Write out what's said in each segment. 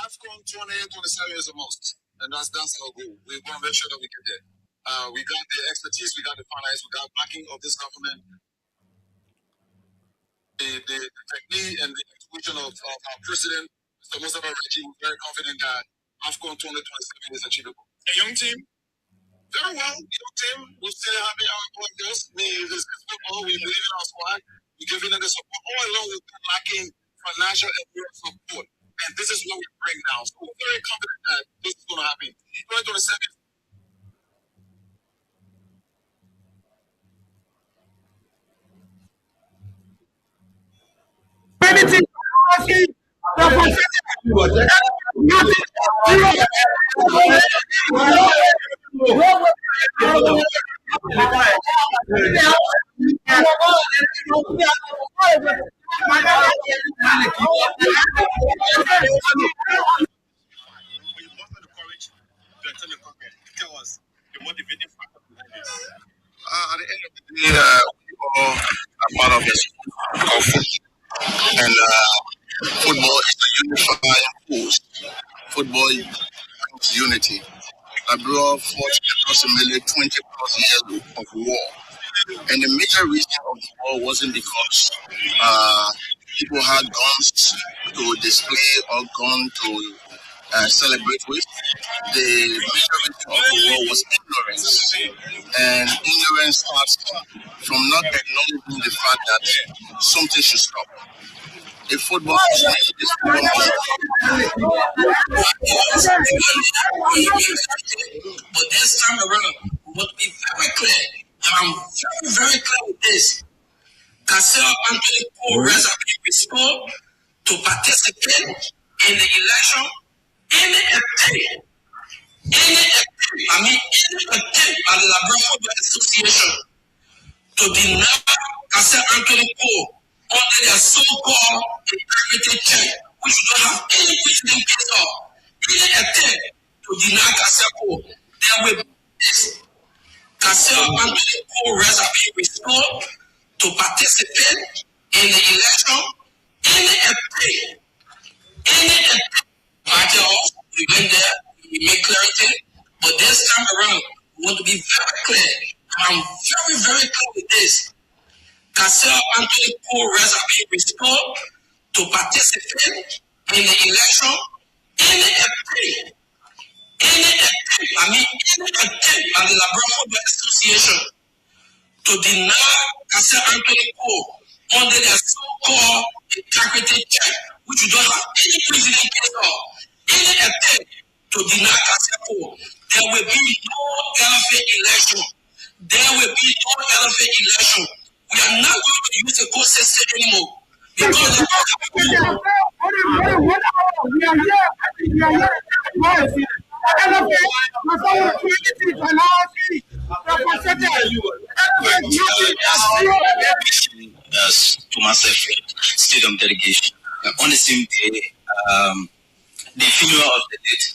AFCON 2027 is the most, and that's our goal. We want to make sure that we get there. We got the expertise, we got the finance, we got backing of this government, the technique and the execution of our president, Mr. Mustafa Raji. We're very confident that AFCON 2027 is achievable. A young team, very well. Young team, we're still having our point girls. This football, we believe in our squad. We're giving them the support. All along, we've been lacking financial and moral support. And this is what we bring now. So we're very confident that this is going to happen. 2027. At the end of the day, we all are part of this conflict. And football is a unifying force. Football brings unity. Abroad fought approximately 20 plus years of war. And the major reason of the war wasn't because people had guns to display or guns to celebrate with. The major reason of the war was ignorance. And ignorance starts from not acknowledging the fact that something should stop. If football is not this but this time around, we want to be very clear. And I'm very, very clear with this. Cassell Anthony Paul has been restored to participate in the election. Any attempt by the Labrador Football Association to deny Cassell Anthony Paul under their so-called integrity check, which we don't have any precedent case of. Any attempt to deny Cassell Paul, there will be this. Cassell Anthony Paul has been restored to participate in the election. Any attempt matter of, we went there, we made clarity, but this time around, we want to be very clear. I'm very, very clear with this. Cassell Anthony Paul has been restored to participate in the election. Any attempt by the Labrador Football Association to deny Cassell Anthony Paul under their so-called integrity check, which we don't have any precedent case of. Any attempt to deny Cassell Paul, there will be no LFA election. There will be no LFA election. We are not going to use the court system anymore. Because to myself, stadium delegation. On the same day, the funeral of the date,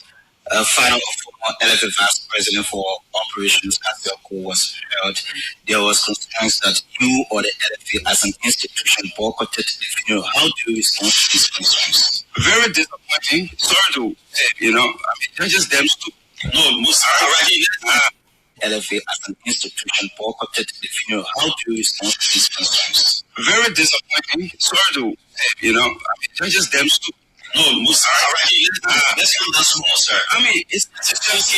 final of former LFA Vice President for Operations Cassell was held. There was concerns that you or the LFA as an institution boycotted the funeral. How do you respond to these concerns? Very disappointing. Sorry to say, they're just damn stupid. No, most LFA as an institution boycotted the funeral. How do you respond to these concerns? Very disappointing. Sorry to say, they're just damn stupid. No, most let's go that small, sir. It's just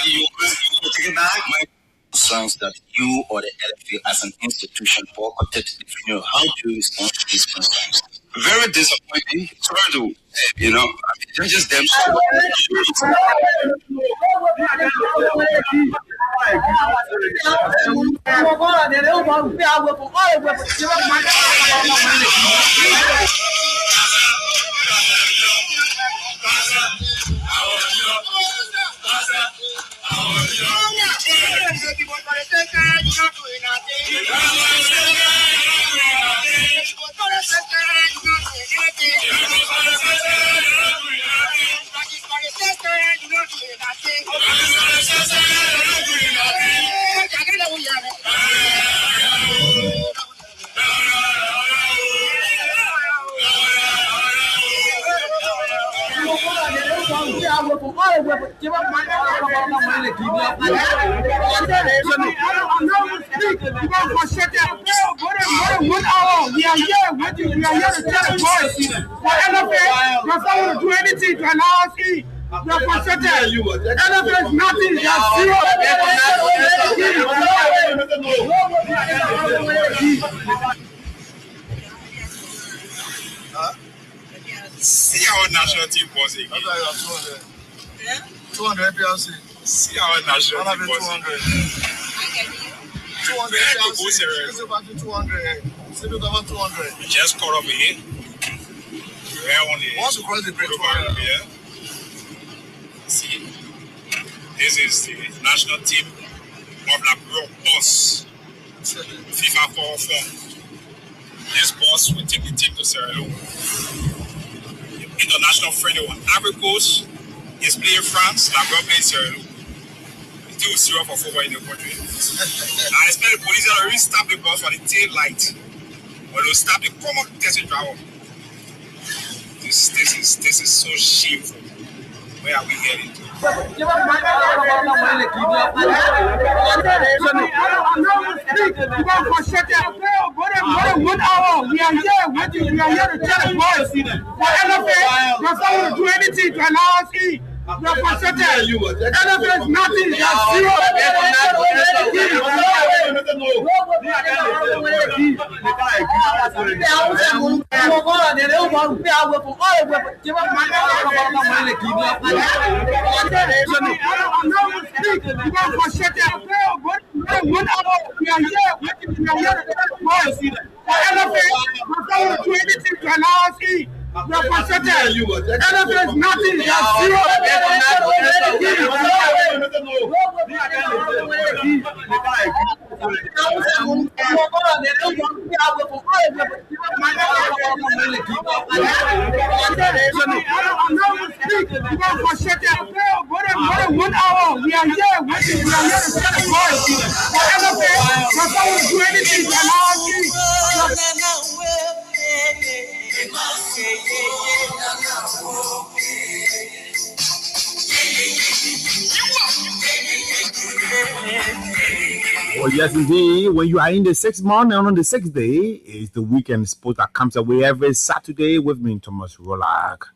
you want to take it back. My concerns that you or the LFA as an institution boycotted the funeral. How do you respond to these concerns? Very disappointing. Sorry to say, they're just damn stupid. See our national team was again. 200 PLC. See our national team was 200. 200 PLC. 200. We just caught up here. Once you cross the bridge, see, this is the national team of La Boss. FIFA 4-4. This boss will take the team to Sierra Leone. International friendly one. Ivory Coast is playing France. La plays Sierra Leone. Still 0 for 4 in the country. I expect the police to really stop the bus for the tail light. Or they'll stop the common testing driver. This is so shameful. Where are we heading to? Oh, yes, indeed. When you are in the 6th month and on the 6th day, is the weekend sport that comes away every Saturday with me, Thomas Rolak.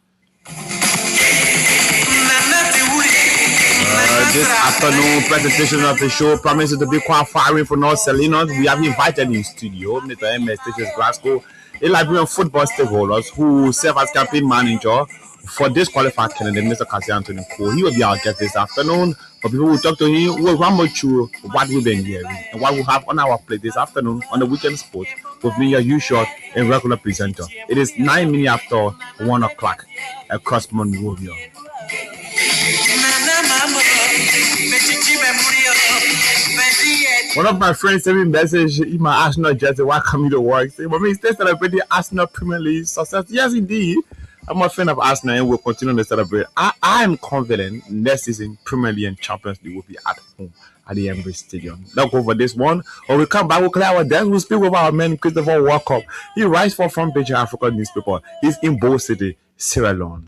This afternoon presentation of the show promises to be quite firing for North Salinas. We have invited in studio Mr. Emmett, Glassco, a Liberian football stakeholders who serve as campaign manager for this qualified candidate, Mr. Kasi Anthony Cole. He will be our guest this afternoon. For people who talk to him, we'll run more through what we've been hearing and what we have on our plate this afternoon on the weekend sport with me, your usual and regular presenter. It is 9 minutes after 1 o'clock across Monrovia. One of my friends sent me a message in my Arsenal jersey. Why come you to work? Say, but me still celebrating Arsenal Premier League success. Yes, indeed. I'm a fan of Arsenal and we'll continue to celebrate. I am confident next season Premier League and Champions League will be at home at the Emmett Stadium. Let's go for this one. Or we come back, we'll clear our desk. We'll speak with our man Christopher Walkup. He writes for Front Page Africa newspaper. He's in Bo City, Sierra Leone.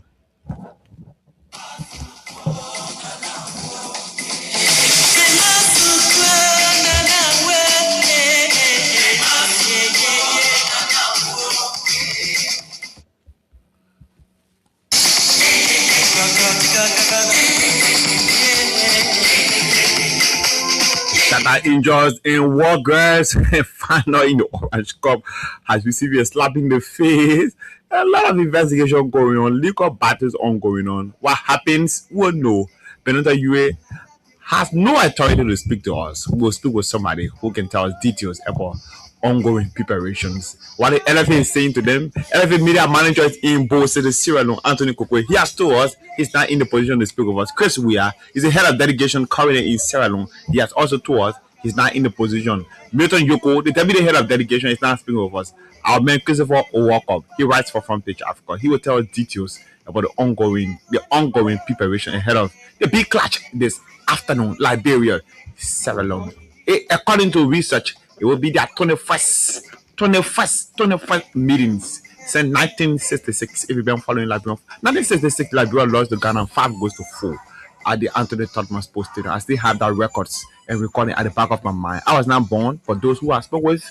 That injuries in Wargrass and final in the Orange Cup has received a slap in the face. A lot of investigation going on, legal battles ongoing on. What happens? We'll know. Benita Yue has no authority to speak to us. We will speak with somebody who can tell us details about ongoing preparations. What the LFA is saying to them, LFA media manager is in both the Sierra Leone, Anthony Kokwe. He has told us he's not in the position to speak with us. Chris Weah is the head of delegation currently in Sierra Leone. He has also told us he's not in the position. Milton Yoko, the deputy head of delegation, is not speaking with us. Our man Christopher Owakop, he writes for Front Page Africa. He will tell us details about the ongoing preparation ahead of the big clash this afternoon, Liberia, Sierra Leone. According to research, it will be their 21st meetings since 1966. If you've been following Liberia, 1966, Liberia lost to Ghana 5-4 at the Anthony Tottenham Sports Stadium. I still have that records and recording at the back of my mind. I was not born, but those who I spoke with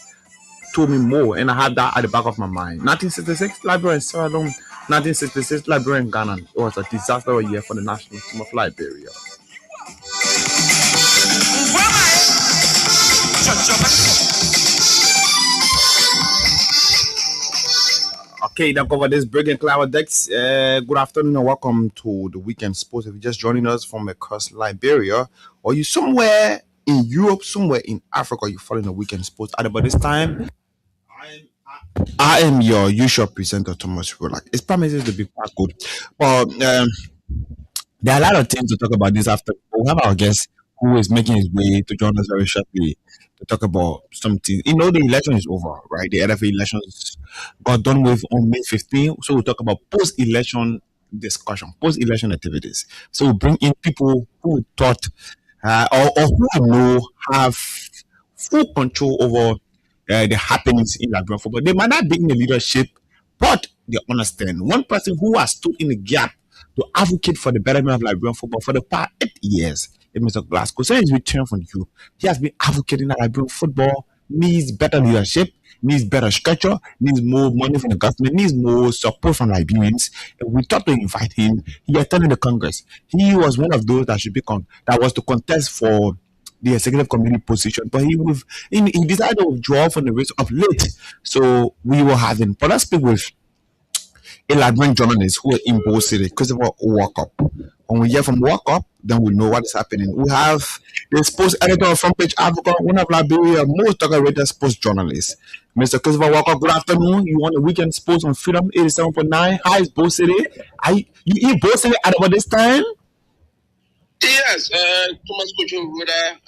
told me more, and I have that at the back of my mind. 1966, Liberia and Sierra Leone. 1966, Liberia and Ghana. It was a disaster year for the national team of Liberia. Okay, then cover this breaking cloud decks. Good afternoon and welcome to the weekend sports. If you're just joining us from across Liberia, or you somewhere in Europe, somewhere in Africa, you're following the weekend sports. At about this time, I am your usual presenter, Thomas Rolak. It promises to be quite good, but there are a lot of things to talk about this afternoon. We have our guest who is making his way to join us very shortly to talk about something. You know, the election is over, right? The LFA elections got done with on May 15th. So we'll talk about post-election discussion, post-election activities. So we'll bring in people who thought or who I know have full control over the happenings in Liberian football. They might not be in the leadership, but they understand. One person who has stood in the gap to advocate for the betterment of Liberian football for the past 8 years is Mr. Glassco. Since his return from Europe, he has been advocating that Liberian football needs better leadership, needs better structure, needs more money from the government, needs more support from Liberians. And we thought to invite him. He attended the Congress. He was one of those that should be that was to contest for the executive committee position, but he decided to withdraw from the race of late. So we will have him. But let's speak with a Liberian journalist who are in both City, Christopher Owakop. When we hear from Owakop, then we know what is happening. We have the sports editor of Front Page Africa, one of Liberia's most decorated sports journalists, Mr. Christopher Owakop. Good afternoon. You on the weekend sports on Freedom 87.9. Hi, it's Both City. You in Both City at about this time? Yes, Thomas Kojo-Ruda,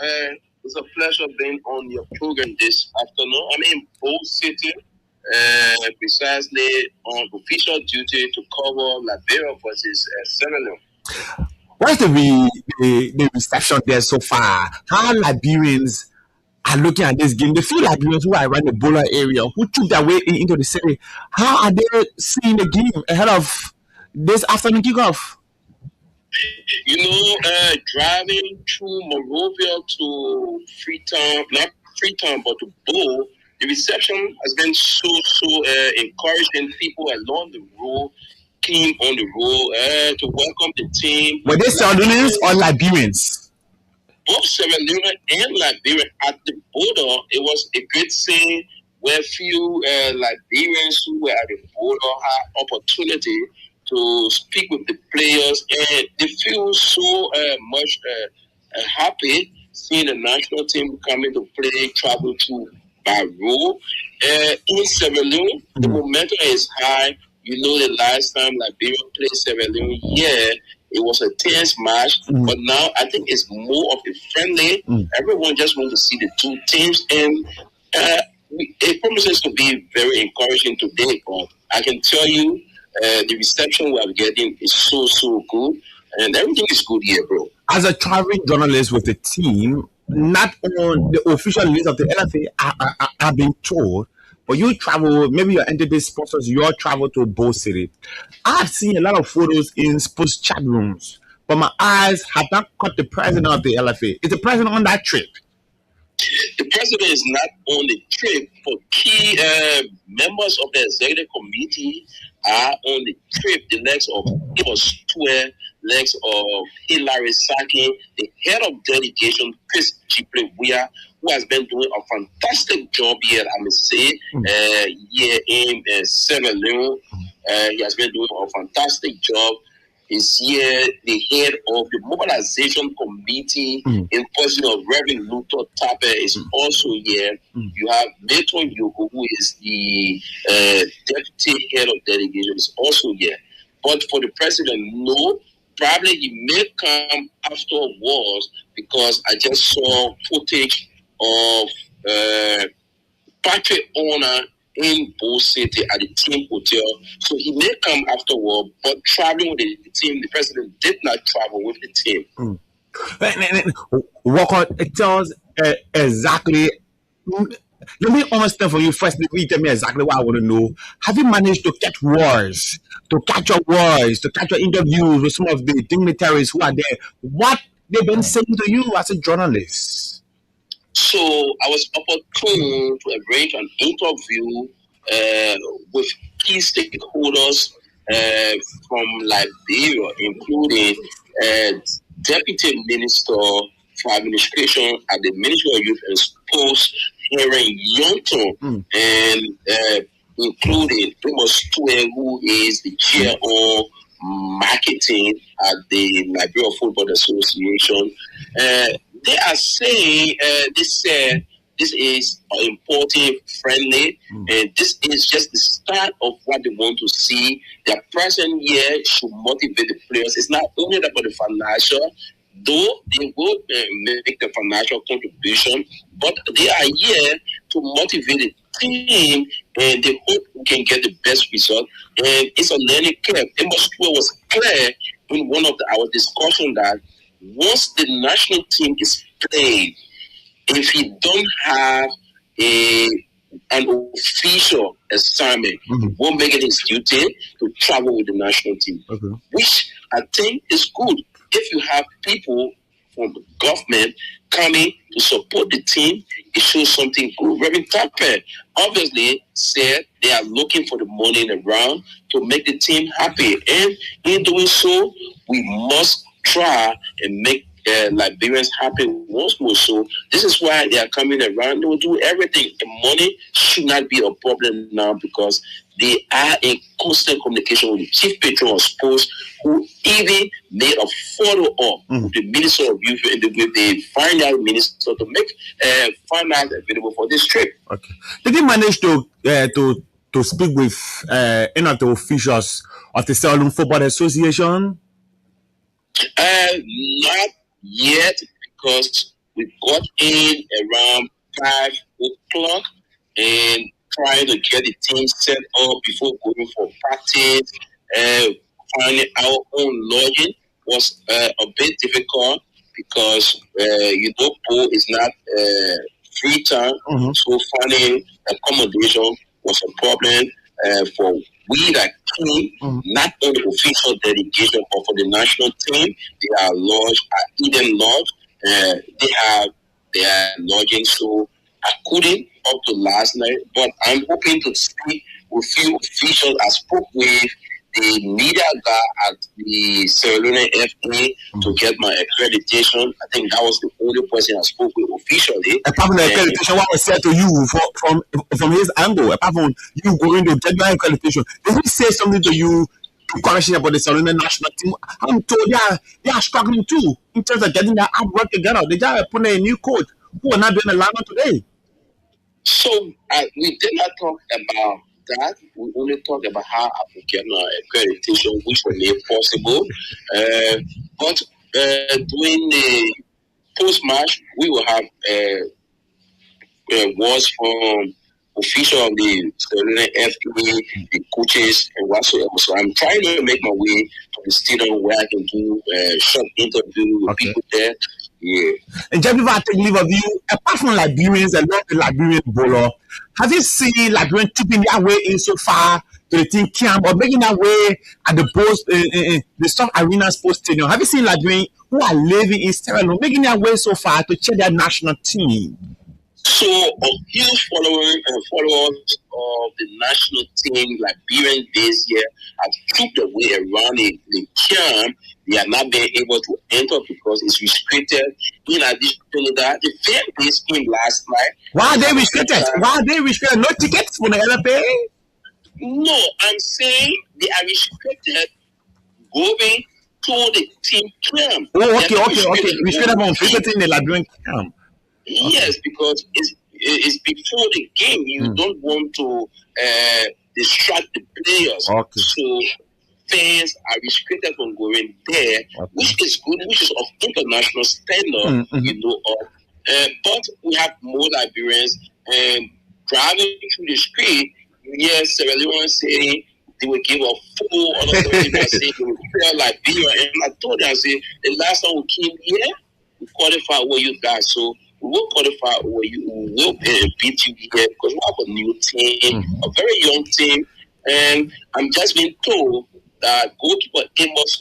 it's a pleasure being on your program this afternoon. I'm in Both City, precisely on official duty to cover Liberia versus Sierra Leone. What's the reception there so far? How Liberians are looking at this game? The few Liberians who are around the Bola area, who took their way into the city, how are they seeing the game ahead of this afternoon kickoff? You know, driving through Monrovia to Freetown, not Freetown, but to Bo, the reception has been so encouraging. People along the road, came on the road to welcome the team. Were they Sierra Leoneans or Liberians? Both Sierra Leone and Liberia. At the border, it was a great scene where few Liberians who were at the border had opportunity to speak with the players, and they feel so much happy seeing the national team coming to play, travel to by road. In Sierra Leone, the momentum is high. You know, the last time Liberia played Sierra Leone, it was a tense match, but now I think it's more of a friendly. Everyone just wants to see the two teams, and it promises to be very encouraging today. But I can tell you, the reception we are getting is so good, and everything is good here, bro. As a traveling journalist with the team, not on the official list of the LFA, I've been told, but you travel, maybe your entity sponsors your travel to Bo City. I've seen a lot of photos in sports chat rooms, but my eyes have not caught the president of the LFA. Is the president on that trip? The president is not on the trip, but key members of the executive committee are on the trip. The legs of legs of Hilary Saki, the head of delegation, Chris Weah, who has been doing a fantastic job here, I must say, here in Sierra Leone. He has been doing a fantastic job. is here. The head of the mobilization committee in person of Reverend Luther Tapper is also here. You have Milton Yoko, who is the deputy head of delegation, is also here. But for the president, no. Probably he may come afterwards, because I just saw footage of Patrick owner in Bull City at the team hotel. So he may come afterward, but traveling with the team, the president did not travel with the team. Walker, it tells exactly. Let me understand for you first. Before you tell me exactly what I want to know. Have you managed to catch words, to capture interviews with some of the dignitaries who are there? What they've been saying to you as a journalist? So I was opportune to arrange an interview with key stakeholders from Liberia, including Deputy Minister for Administration at the Ministry of Youth and Sports here in Yonton, and including Thomas Stewart, who is the chair of marketing at the Liberia Football Association. They are saying this is important, friendly, and this is just the start of what they want to see. Their present year should motivate the players. It's not only about the financial, though they will make the financial contribution, but they are here to motivate the team, and they hope we can get the best result. And it's a learning curve. Emmett was clear in one of our discussion that once the national team is played, if he don't have an official assignment, he won't make it his duty to travel with the national team, which I think is good. If you have people from the government coming to support the team, it shows something good. Reverend Tapper obviously said they are looking for the money in the round to make the team happy. And in doing so, we must try and make Liberians happy once more. So this is why they are coming around. They will do everything. The money should not be a problem now, because they are in constant communication with the chief patron of sports, who even made a photo op with the Minister of Youth and with the finance minister to make finance available for this trip. Okay. Did you manage to speak with any of the officials of the Salon Football Association? Not yet, because we got in around 5 o'clock and trying to get the team set up before going for practice. Finding our own lodging was a bit difficult, because Bo is not free time, so finding accommodation was a problem for we that came, not on the official delegation, but for the national team. They are lodged at Eden Lodge. They have their lodging, so I couldn't up to last night, but I'm hoping to speak with few officials. I spoke with the media guy at the Sierra Leone FA to get my accreditation. I think that was the only person I spoke with officially. Apart from the accreditation, what was said to you from his angle, apart from you going to get your accreditation, did he say something to you to question about the Sierra Leone national team? I'm told they are struggling too in terms of getting their work together. They just put a new coach who are not doing the lineup today. So we did not talk about that. We only talked about how I could get my accreditation, which was made possible. But during the post-match, we will have words from official of the FA, the coaches, and whatsoever. So I'm trying to make my way to the stadium where I can do a short interview with people there. Yeah. And just before I take leave of you, apart from Liberians and not the Liberian bowler, have you seen Liberians tipping their way in so far to the team camp or making their way at the post, the South Arena Sports Stadium? Have you seen Liberians who are living in Sierra Leone making their way so far to check their national team? So a huge followers of the national team, Liberian this year, have trooped their way around the camp. They are not being able to enter because it's restricted. In addition to that, the fan base came last night. Why are they restricted? Why are they restricted? No tickets for the LFA? No, I'm saying they are restricted going told the team camp. Oh, okay. We should have on visiting the Liberian camp. Yes, because it's before the game. You don't want to distract the players. Okay. So fans are restricted from going there, which is good, which is of international standard, but we have more Liberians driving through the street. Yes, Sierra Leone saying they will give a full, other people are saying they will fail Liberia. And I told them, I said, the last time we came here, we qualified where you guys. So we will qualify where you will beat you here because we have a new team, a very young team. And I'm just being told that goalkeeper Amos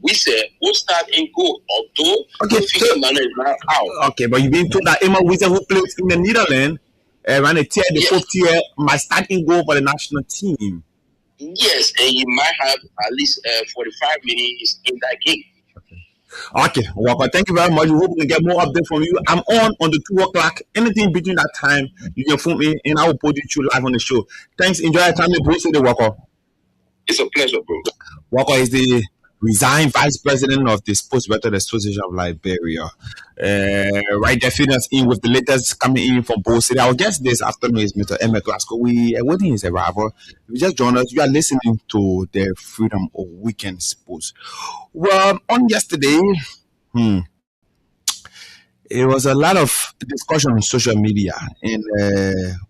Wisse will start in goal, although the man is not out. Okay, but you've been told that Amos Wisse, who plays in the Netherlands, ran a tier, the fourth tier, might start in goal for the national team. Yes, and he might have at least 45 minutes in that game. Okay, Walker, thank you very much. We hope we can get more updates from you. I'm on the 2 o'clock. Anything between that time, you can phone me and I will put you live on the show. Thanks. Enjoy your time in Bruce, Walker. It's a pleasure, bro. Walker is the resigned vice president of the Sports Better Association of Liberia. Right there, filling us in with the latest coming in from both cities. Our guest this afternoon is Mr. Emmett Glassco. We are waiting his arrival. If you just joined us, you are listening to the Freedom of Weekend Sports. Well, on yesterday, it was a lot of discussion on social media, and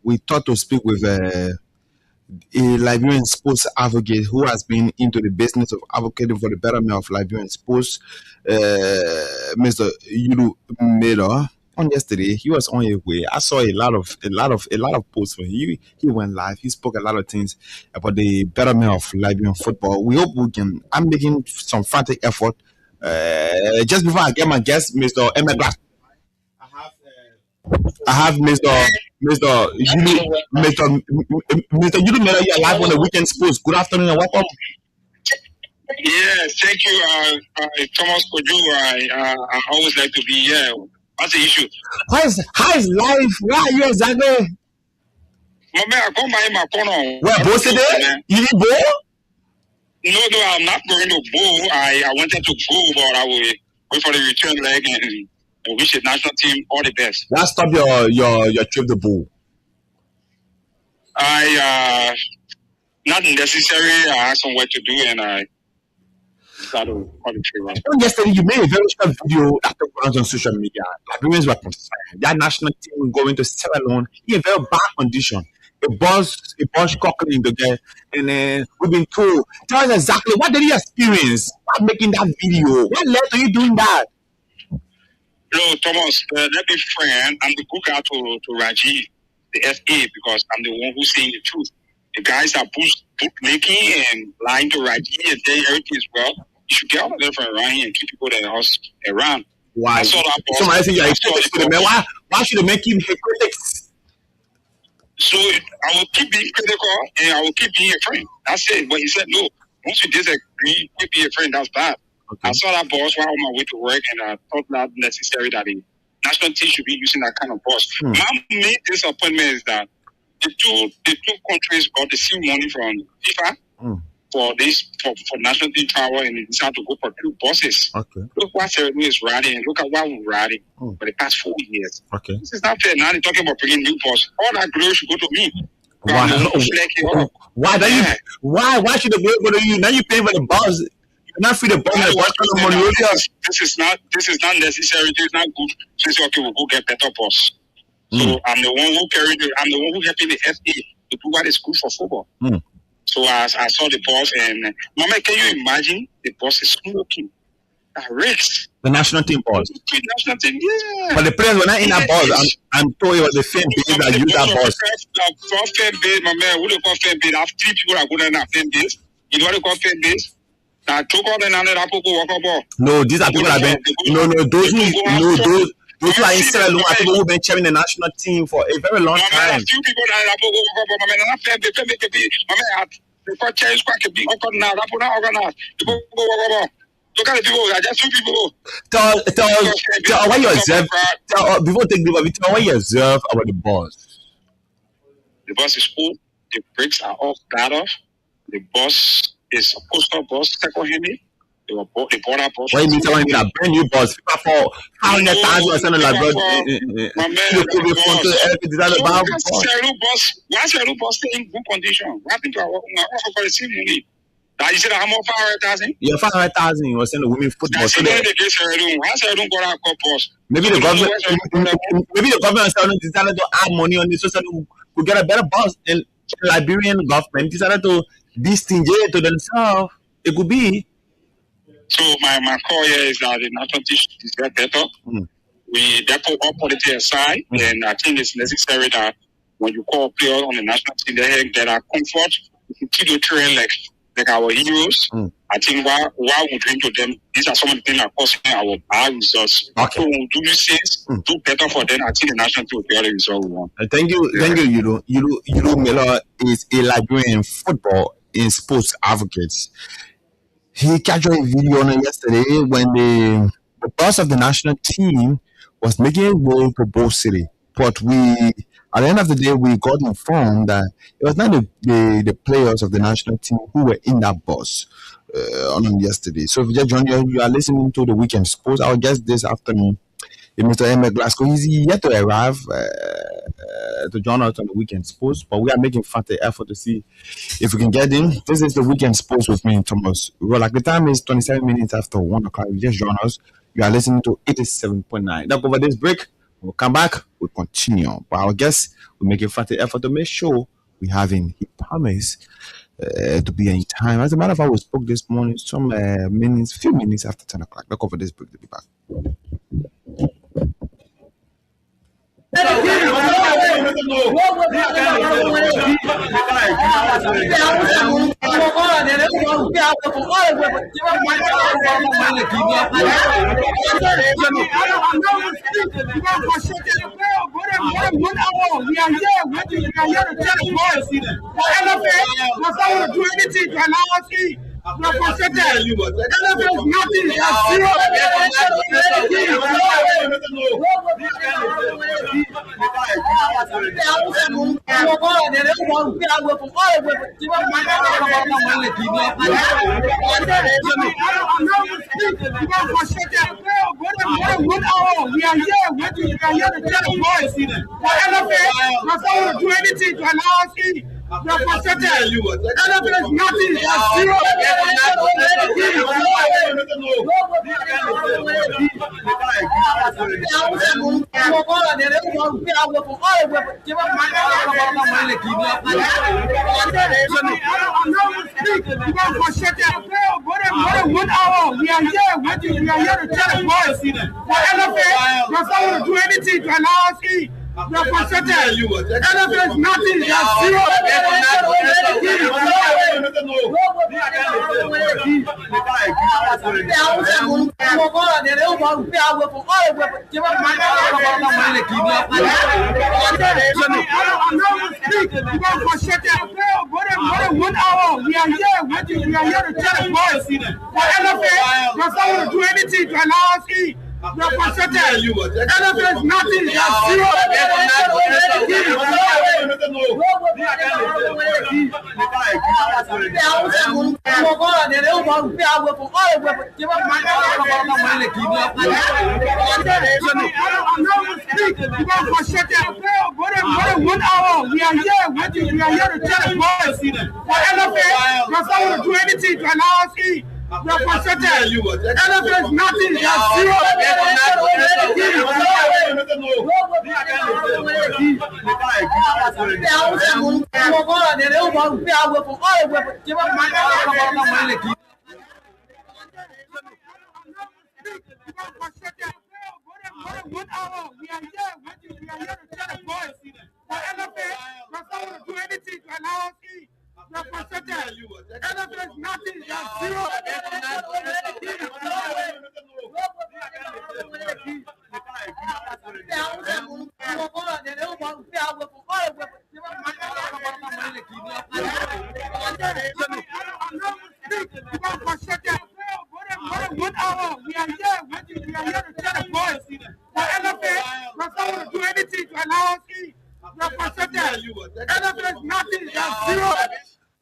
we thought to speak with a Liberian sports advocate who has been into the business of advocating for the betterment of Liberian sports, Mr. Yulu Miller. On yesterday, he was on his way. I saw a lot of posts for him. He went live. He spoke a lot of things about the betterment of Liberian football. We hope we can. I'm making some frantic effort. Just before I get my guest, Mr. Emmett, I have Mr. Yulu Miller. You are live on the Weekend Sports. Good afternoon and welcome. Yes, thank you, Thomas Kojo. I always like to be here. What's the issue? How is life? Where are you exactly? My man, I come by my corner. Where, both today? You need bowl? No, I'm not going to bowl. I wanted to go, but I will wait for the return leg and wish the national team all the best. Why stop your trip to bowl? Not necessary. I had some work to do, and I started on the trip. Yesterday, you made a very short video that runs on social media. Liberians were concerned. That national team going to Sierra Leone in a very bad condition. A bus cockling in the game, and we've been told. Tell us exactly what did you experience while making that video? What led to you doing that? Hello, Thomas. Let me friend. I'm the good guy to Raji, the FA, because I'm the one who's saying the truth. The guys are bootmaking and lying to Raji and saying everything is well. You should get all of them from around here and keep people that are around. Why? I saw that. Somebody say you're a critic to the man. Why should they make him a critics? So I will keep being critical and I will keep being a friend. That's it. But he said no. Once you disagree, keep being a friend. That's bad. Okay. I saw that boss while on my way to work, and I thought not necessary that the national team should be using that kind of boss. My main disappointment is that the two countries got the same money from FIFA for national team travel, and they decided to go for 2 buses. Okay. Look what Sierra Leone is riding, and look at what we're riding for the past 4 years. Okay. This is not fair. Now they're talking about bringing new bus. All that glory should go to me. Why? Why should the glory go to you? Now you're paying for the bus. Not free to buy the money. This is not necessary. This is not good. So say, okay, we'll go get better boss. So I'm the one who helping the FA to do what is good for football. So I saw the boss, and Mama, can you imagine the boss is smoking? That risks. The national team boss. The national team, yeah. But the players were not in that boss. I'm told it was the fan base that used that boss. The fan base, my man, what do you call fan base? I have 3 people that go down that fan base. You know what they call fan base? No, these are people that have been those who are in Sierra Leone are people who've been chairing the national team for a very long time. A few people that look at the people, just 2 people. Tell what you observe. Before take the tell what you observe about the bus. The bus is full. The brakes are all cut off. The bus is a postal bus, second-handed. They bought a bus. What you mean telling me a brand new bus? People for how many times was sending like bus? My man, what's your bus in good condition? What happened to our money? You said how much 500,000? Yeah, 500,000 was sending women football. So maybe the government decided to add money on this so that we could get a better bus. And Liberian government decided to be stingy to themselves. It could be. So my call here is that the national team is get better. We therefore all politics aside, and I think it's necessary that when you call players on the national team, they get a comfort. You can keep the train like our heroes. I think while we drink to them, these are some of the things that are causing our results. Okay. So we'll do these things, do better for them. I think the national team will get the result we want. Thank you, Yudu Miller is a Liberian football in sports advocates. He captured a video on it yesterday when the boss of the national team was making a way for both city. But at the end of the day, we got informed that it was not the players of the national team who were in that bus on yesterday. So if you just joined you are listening to the Weekend Sports. Our guest this afternoon is Mr. Emmett Glassco. He's yet to arrive to join us on the Weekend Sports, but we are making further effort to see if we can get in. This is the Weekend Sports with me, Thomas. Well, like the time is 27 minutes after 1 o'clock. If you just join us, you are listening to 87.9. Now, over this break, we'll come back, we'll continue. But our guests will make a further effort to make sure we have him. He promised to be in time. As a matter of fact, we spoke this morning, few minutes after 10 o'clock. Look over this break to be back.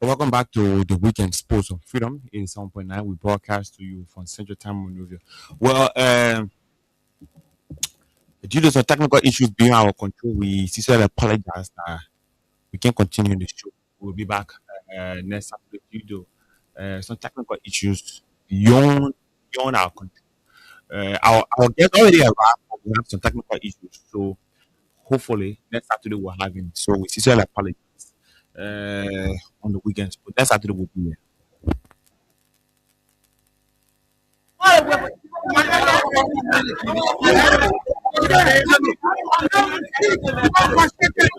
Welcome back to the weekend Sports on Freedom 87.9. We broadcast to you from Central Time Monrovia. Well, due to some technical issues beyond our control, we sincerely apologize that we can't continue the show. We'll be back next Saturday due to some technical issues beyond our control. Our guest already arrived, but we have some technical issues. So hopefully next Saturday we'll have him. So we sincerely apologize on the weekends, but next Saturday we'll be here.